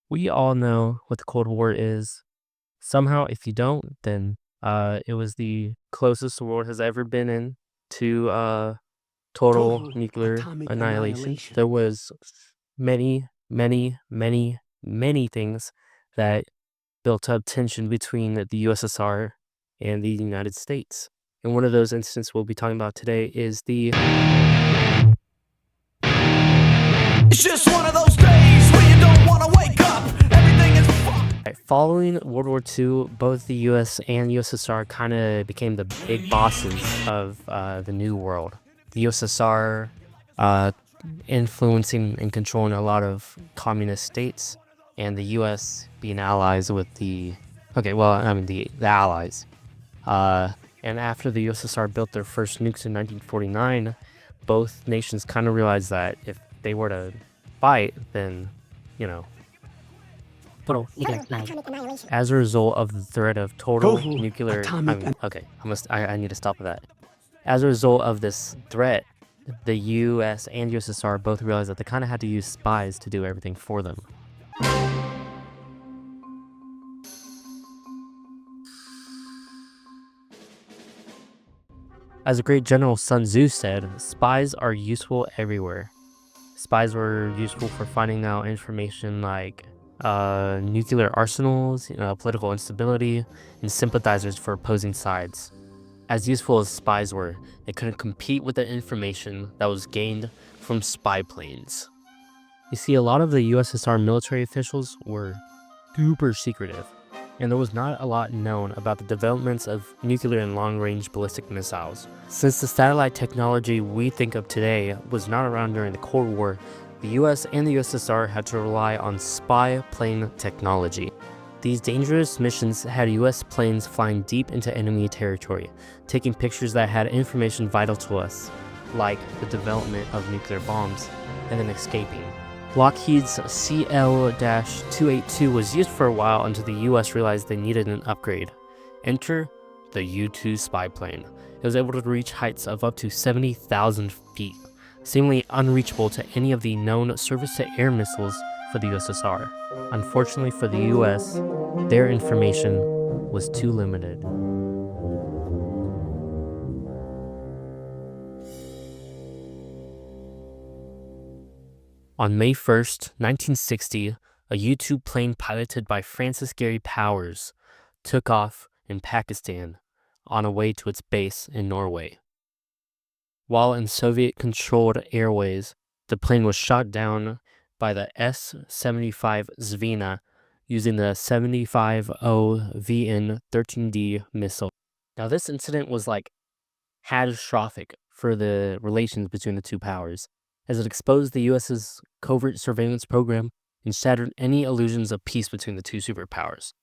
We all know what the Cold War is. Somehow, if you don't, then it was the closest the world has ever been in to total Total nuclear atomic annihilation. annihilation. There was many, many, many, many things that built up tension between the USSR and the United States. And one of those instances we'll be talking about today is the It's just one of those days where you don't want to wake up. Everything is fucked. following World War II. Both the US and USSR kind of became the big bosses of the New World. The USSR uh, influencing and controlling a lot of communist states, and the US being allies with the Allies. And after the USSR built their first nukes in 1949, both nations kind of realized that if they were to fight, then, you know, as a result of the threat of total Total nuclear, atomic. I need to stop with that. As a result of this threat, the US and USSR both realized that they kind of had to use spies to do everything for them. As a great general Sun Tzu said, spies are useful everywhere. Spies were useful for finding out information like nuclear arsenals, political instability, and sympathizers for opposing sides. As useful as spies were, they couldn't compete with the information that was gained from spy planes. You see, a lot of the USSR military officials were super secretive, and there was not a lot known about the developments of nuclear and long-range ballistic missiles. Since the satellite technology we think of today was not around during the Cold War, the US and the USSR had to rely on spy plane technology. These dangerous missions had US planes flying deep into enemy territory, taking pictures that had information vital to us, like the development of nuclear bombs, and then escaping. Lockheed's CL-282 was used for a while until the US realized they needed an upgrade. Enter the U-2 spy plane. It was able to reach heights of up to 70,000 feet, seemingly unreachable to any of the known surface-to-air missiles for the USSR. Unfortunately for the US, their information was too limited. On May 1st, 1960, a U-2 plane piloted by Francis Gary Powers took off in Pakistan on a way to its base in Norway. While in Soviet-controlled airways, the plane was shot down by the S-75 Zvena using the 75O VN-13D missile. Now, this incident was catastrophic for the relations between the two powers, as it exposed the US's covert surveillance program and shattered any illusions of peace between the two superpowers.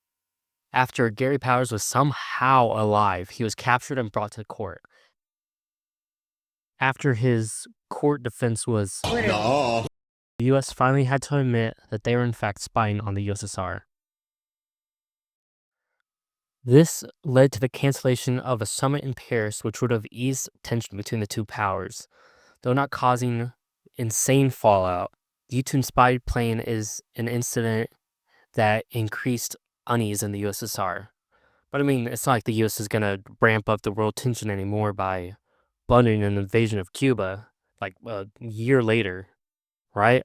After Gary Powers was somehow alive, he was captured and brought to court. After his court defense was the US finally had to admit that they were in fact spying on the USSR. This led to the cancellation of a summit in Paris, which would have eased tension between the two powers. Though not causing insane fallout, the U-2 spy plane is an incident that increased unease in the USSR. But I mean, it's not like the US is gonna ramp up the world tension anymore by funding an invasion of Cuba like a year later, right?